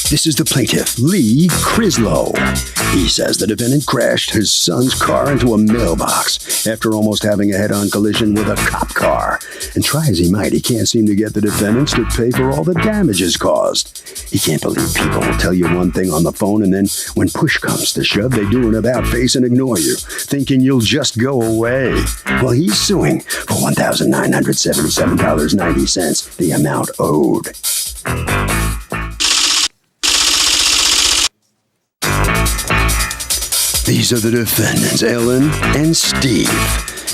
This is the plaintiff, Lee Crislow. He says the defendant crashed his son's car into a mailbox after almost having a head-on collision with a cop car. And try as he might, he can't seem to get the defendants to pay for all the damages caused. He can't believe people will tell you one thing on the phone, and then when push comes to shove, they do an about-face and ignore you, thinking you'll just go away. Well, he's suing for $1,977.90, the amount owed. These are the defendants, Ellen and Steve.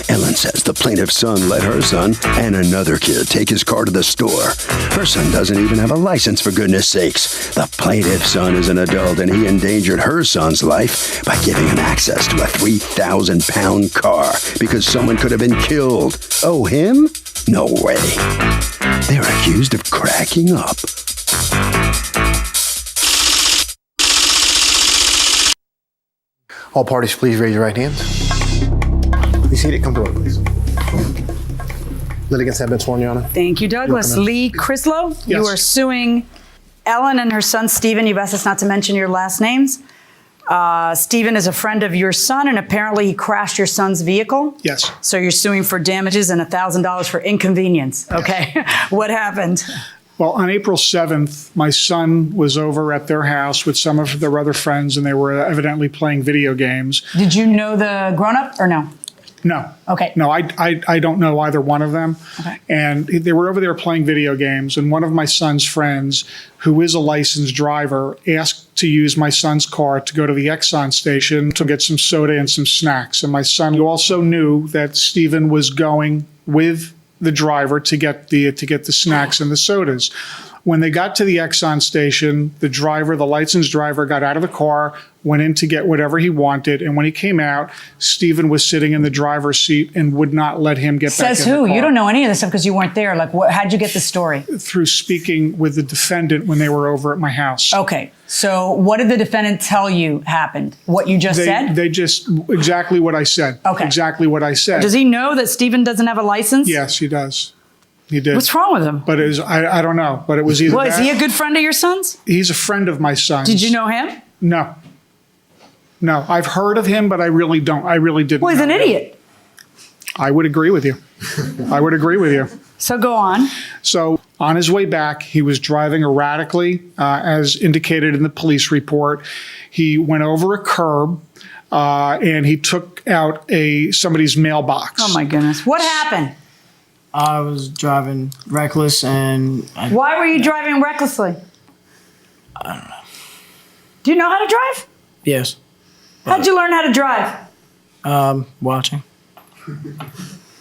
Ellen says the plaintiff's son let her son and another kid take his car to the store. Her son doesn't even have a license, for goodness sakes. The plaintiff's son is an adult, and he endangered her son's life by giving him access to a 3,000-pound car because someone could have been killed. Oh, him? No way. They're accused of cracking up. All parties, please raise your right hands. Please seated. Come forward, please. Litigants have been sworn, Your Honor. Thank you, Douglas. Lee Crislow, Yes. You are suing Ellen and her son, Stephen. You've asked us not to mention your last names. Stephen is a friend of your son, and apparently he crashed your son's vehicle. Yes. So you're suing for damages and $1,000 for inconvenience. Okay. Yes. What happened? Well, on April 7th, my son was over at their house with some of their other friends, and they were evidently playing video games. Did you know the grown-up or no? No. Okay. No, I don't know either one of them. Okay. And they were over there playing video games, and one of my son's friends, who is a licensed driver, asked to use my son's car to go to the Exxon station to get some soda and some snacks. And my son also knew that Stephen was going with the driver to get the snacks and the sodas. When they got to the Exxon station, the licensed driver, got out of the car, went in to get whatever he wanted, and when he came out, Stephen was sitting in the driver's seat and would not let him get back in the car. Says who? You don't know any of this stuff because you weren't there. Like, how'd you get the story? Through speaking with the defendant when they were over at my house. Okay. So what did the defendant tell you happened? What you just said? They just, exactly what I said. Okay. Exactly what I said. Does he know that Stephen doesn't have a license? Yes, he does. He did. What's wrong with him? But it was, I don't know, but it was either What, is he a good friend of your son's? He's a friend of my son's. Did you know him? No. No, I've heard of him, but I really don't. I really didn't. Well, he's an know him. idiot. I would agree with you. I would agree with you. So go on. So on his way back, he was driving erratically, as indicated in the police report. He went over a curb, and he took out somebody's mailbox. Oh my goodness. What happened? I was driving reckless and... Why were you driving recklessly? I don't know. Do you know how to drive? Yes. How'd you learn how to drive? Watching.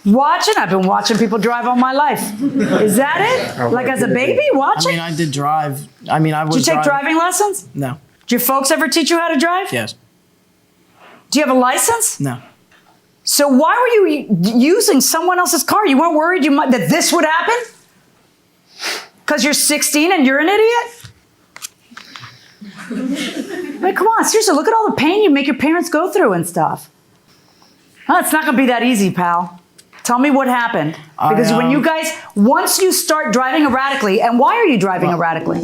Watching? I've been watching people drive all my life. Is that it? Like as a baby, watching? I mean, I did drive. I was Did you take driving lessons? No. Did your folks ever teach you how to drive? Yes. Do you have a license? No. So why were you using someone else's car? You weren't worried that this would happen? Because you're 16 and you're an idiot? Like, come on, seriously, look at all the pain you make your parents go through and stuff. Oh, it's not going to be that easy, pal. Tell me what happened. Because when you guys, once you start driving erratically, and why are you driving erratically?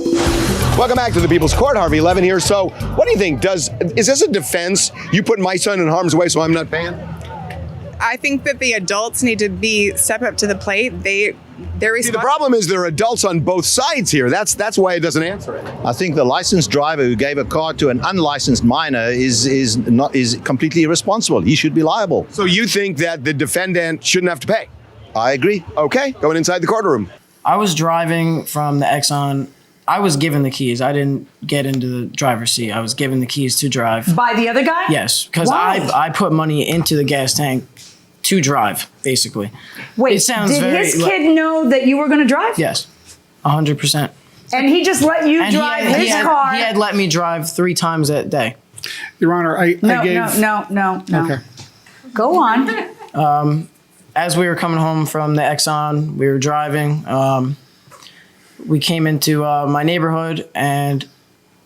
Welcome back to the People's Court. Harvey Levin here. So what do you think? Is this a defense? You put my son in harm's way, so I'm not paying? I think that the adults need to step up to the plate. They're responsible. See, the problem is there are adults on both sides here. That's why it doesn't answer it. I think the licensed driver who gave a car to an unlicensed minor is completely irresponsible. He should be liable. So you think that the defendant shouldn't have to pay? I agree. Okay, going inside the courtroom. I was driving from the Exxon. I was given the keys. I didn't get into the driver's seat. I was given the keys to drive. By the other guy? Yes, because I put money into the gas tank to drive, basically. Wait, it sounds did his kid know that you were going to drive? Yes, 100%. And he just let you drive his car? He had let me drive 3 times that day. Your Honor, I gave... No. Okay. Go on. As we were coming home from the Exxon, we were driving. We came into my neighborhood, and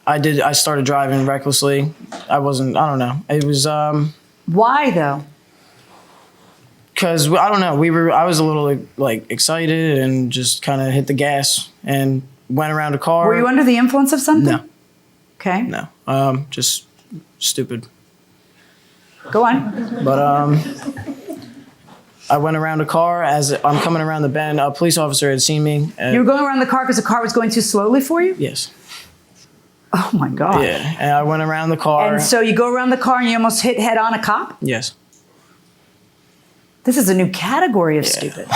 I started driving recklessly. I don't know. It was... Why, though? Because, I don't know, I was a little, excited and just kind of hit the gas and went around a car. Were you under the influence of something? No. Okay. No. Just stupid. Go on. But I went around the car as I'm coming around the bend. A police officer had seen me. You were going around the car because the car was going too slowly for you? Yes. Oh my God. Yeah. And I went around the car. And so you go around the car and you almost hit head on a cop? Yes. This is a new category of stupid.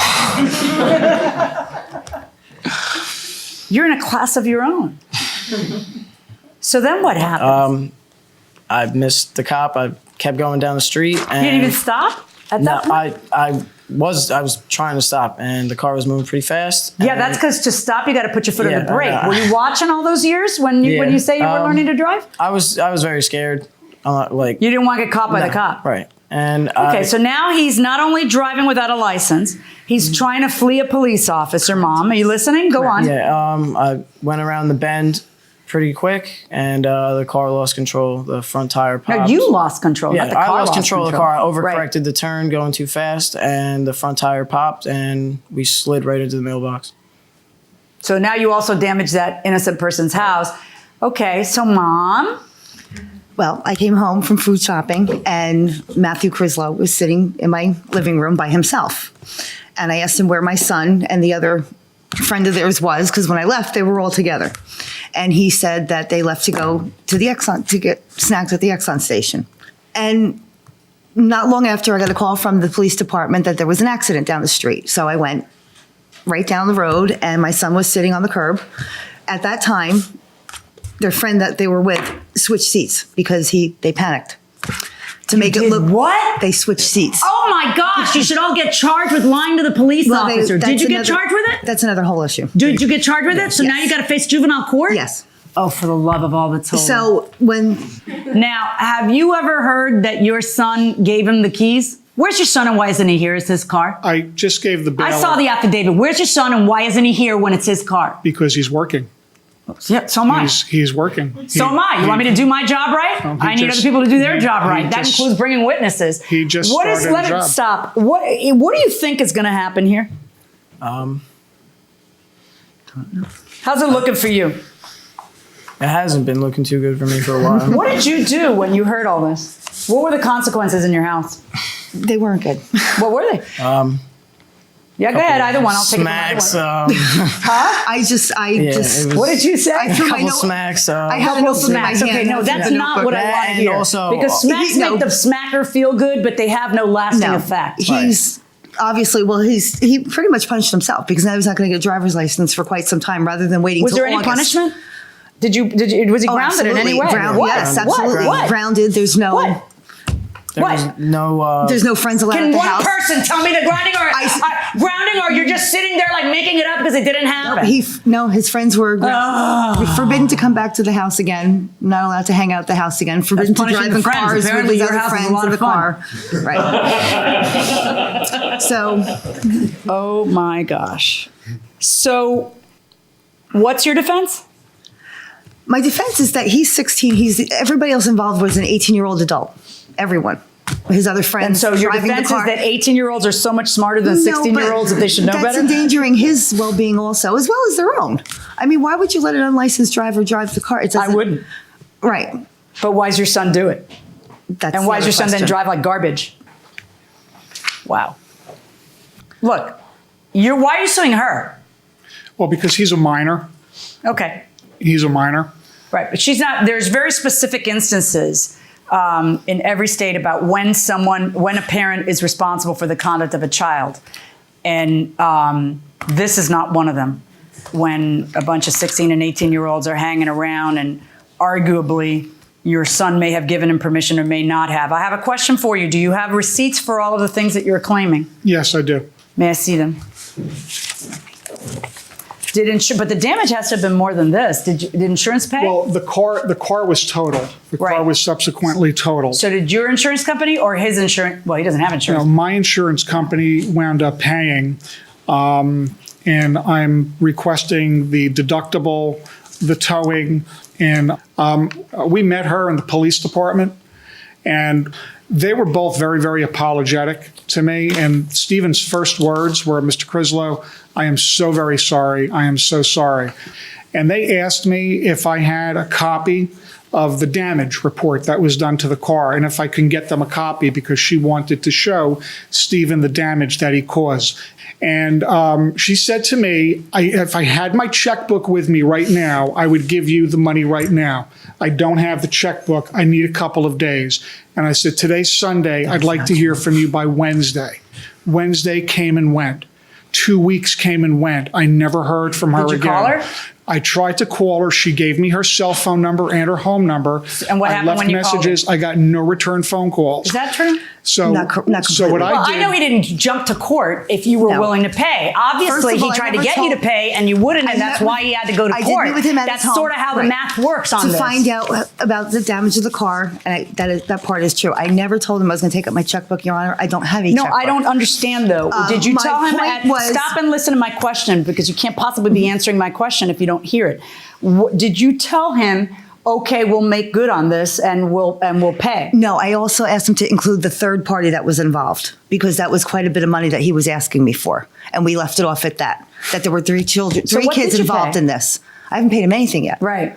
You're in a class of your own. So then what happened? I missed the cop. I kept going down the street. And You didn't even stop at that point? I was trying to stop, and the car was moving pretty fast. Yeah, that's because to stop, you got to put your foot on the brake. Yeah. Were you watching all those years when you say you were learning to drive? I was very scared. You didn't want to get caught by the cop. Right. And Okay, so now he's not only driving without a license, he's trying to flee a police officer. Mom, are you listening? Go on. Yeah, I went around the bend pretty quick, and the car lost control. The front tire popped. No, you lost control. Yeah, not the car I lost control of the car. I overcorrected Right. the turn going too fast, and the front tire popped, and we slid right into the mailbox. So now you also damaged that innocent person's house. Okay, so Mom. Well, I came home from food shopping and Matthew Crislow was sitting in my living room by himself. And I asked him where my son and the other friend of theirs was, because when I left, they were all together. And he said that they left to go to the Exxon to get snacks at the Exxon station. And not long after, I got a call from the police department that there was an accident down the street. So I went right down the road and my son was sitting on the curb. At that time, their friend that they were with switched seats because they panicked. To make it look what? They switched seats. Oh my gosh, you should all get charged with lying to the police officer. Did you get charged with it? That's another whole issue. Did you get charged with it? So now you got to face juvenile court? Yes. Oh, for the love of all that's holy. So when Now, have you ever heard that your son gave him the keys? Where's your son and why isn't he here? It's his car. I just gave the bail. I saw the affidavit. Where's your son and why isn't he here when it's his car? Because he's working. Yeah, so am I. He's working. So am I. You want me to do my job right? he I need just- other people to do their job he right. That just- includes bringing witnesses. He just What is? started Let a me job. stop. What do you think is going to happen here? How's it looking for you? It hasn't been looking too good for me for a while. What did you do when you heard all this? What were the consequences in your house? they weren't good. What were they? Yeah, go ahead. Either one. I'll take Smacks. it. I just it was- What did you say? I threw my couple note- smacks. I had a Couple notebook in my smacks. Okay, hand. no, that's The not notebook. what I want to And hear. also- because smacks No. make the smacker feel good, but they have no lasting No, effect. he's obviously he pretty much punished himself because now he's not going to get a driver's license for quite some time rather than waiting Was till there any August. punishment? Was he Oh, grounded in any absolutely. way? What? Yes, What? absolutely. What? Grounded. There's no. What? There What? was no. There's no friends allowed Can at the one house. person tell me the grounding or you're just sitting there like making it up because it didn't happen? His friends were forbidden to come back to the house again. Not allowed to hang out at the house again. Forbidden to punishing drive the in friends. cars Apparently with his your other house is a friends lot in the of fun. car. Right. So, Oh my gosh. So, what's your defense? my defense is that he's 16. Everybody else involved was an 18-year-old adult. Everyone. His other friends. And so your driving the defense is car. that 18-year-olds are so much smarter than 16-year-olds that they should know that's better? endangering his well-being also, as well as their own. I mean, why would you let an unlicensed driver drive the car? It I doesn't- wouldn't. Right. But why does your son do it? That's And why does the your son other then question. drive like garbage? Wow. Look, why are you suing her? Well, because he's a minor. Okay. He's a minor. Right, but she's not. There's very specific instances in every state about when a parent is responsible for the conduct of a child, and this is not one of them. When a bunch of 16 and 18-year-olds are hanging around, and arguably your son may have given him permission or may not have. I have a question for you. Do you have receipts for all of the things that you're claiming? Yes, I do. May I see them? But the damage has to have been more than this. Did insurance pay? Well, the car was totaled. The car Right. was subsequently totaled. So did your insurance company or his insurance? Well, he doesn't have You know, insurance. my insurance company wound up paying, and I'm requesting the deductible, the towing, and we met her in the police department, and they were both very, very apologetic to me. And Stephen's first words were, "Mr. Crislow, I am so very sorry. I am so sorry." And they asked me if I had a copy of the damage report that was done to the car, and if I can get them a copy, because she wanted to show Stephen the damage that he caused. And she said to me, if I had my checkbook with me right now, I would give you the money right now. I don't have the checkbook. I need a couple of days. And I said, today's Sunday. I'd like to hear from you by Wednesday. Wednesday came and went. 2 weeks came and went. I never heard from her again. Did you call her? I tried to call her. She gave me her cell phone number and her home number. And what happened when you called her? I left messages. I got no return phone calls. Is that true? So, Not completely. so what Well, I did. I know he didn't jump to court if you were No. willing to pay. Obviously, First of all, he I tried to never get you to told- pay, and you wouldn't, and I that's met why with- he had to go to I court. did meet with him at That's his home. sort of how the Right. math works on to this. find out about the damage of the car, and that part is true. I never told him I was going to take up my checkbook, Your Honor. I don't have a No, checkbook. I don't understand though. Did you my tell him? point was- Stop and listen to my question, because you can't possibly be answering my question if you don't hear it. Did you tell him, okay, we'll make good on this and we'll pay? No, I also asked him to include the third party that was involved, because that was quite a bit of money that he was asking me for, and we left it off at that. That there were three what kids did you involved pay? in this. I haven't paid him anything yet. Right.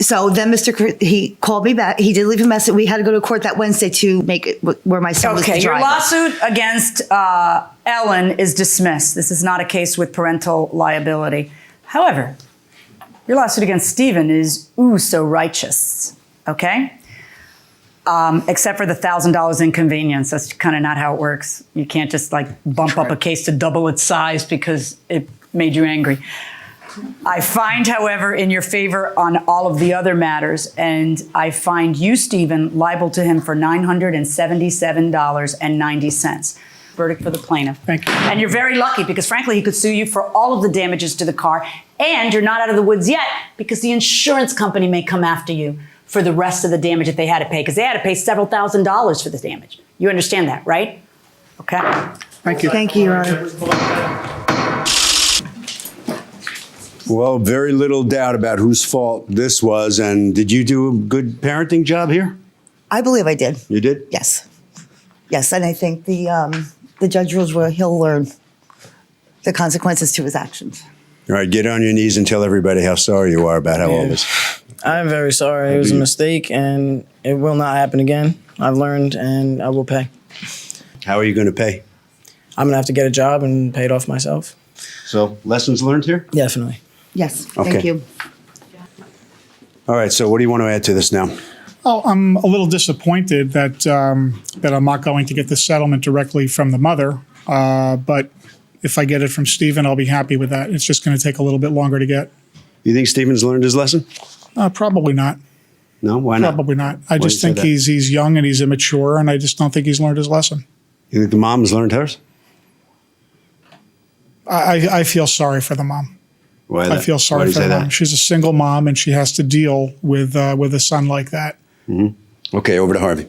So then he called me back. He did leave a message. We had to go to court that Wednesday to make it where my son was Okay, the your driver. lawsuit against Ellen is dismissed. This is not a case with parental liability. However, your lawsuit against Stephen is so righteous, okay? Except for the $1,000 inconvenience. That's kind of not how it works. You can't just like bump up a case to double its size because it made you angry. I find, however, in your favor on all of the other matters, and I find you, Stephen, liable to him for $977.90. Verdict for the plaintiff. Thank you. And you're very lucky, because frankly, he could sue you for all of the damages to the car, and you're not out of the woods yet, because the insurance company may come after you for the rest of the damage that they had to pay, because they had to pay several $1,000s for this damage. You understand that, right? Okay. Thank you. Thank you, Your Honor. Well, very little doubt about whose fault this was. And did you do a good parenting job here? I believe I did. You did? Yes. Yes, and I think the judge rules where he'll learn the consequences to his actions. All right, get on your knees and tell everybody how sorry you are about how all this. I'm very sorry. It was a mistake, and it will not happen again. I've learned, and I will pay. How are you going to pay? I'm gonna have to get a job and pay it off myself. So, lessons learned here? Definitely. Yes, Okay. thank you. All right, so what do you want to add to this now? Oh, I'm a little disappointed that that I'm not going to get the settlement directly from the mother. But if I get it from Stephen, I'll be happy with that. It's just going to take a little bit longer to get. You think Stephen's learned his lesson? Probably not. No, why not? Probably not. I Why just do you think say that? he's young and he's immature, and I just don't think he's learned his lesson. You think the mom has learned hers? I feel sorry for the mom. Why I that? feel Why sorry do you for say the mom. that? She's a single mom, and she has to deal with a son like that. Okay, over to Harvey.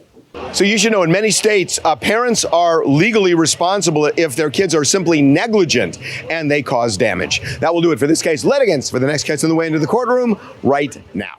So you should know in many states, parents are legally responsible if their kids are simply negligent and they cause damage. That will do it for this case. Litigants for the next case on the way into the courtroom right now.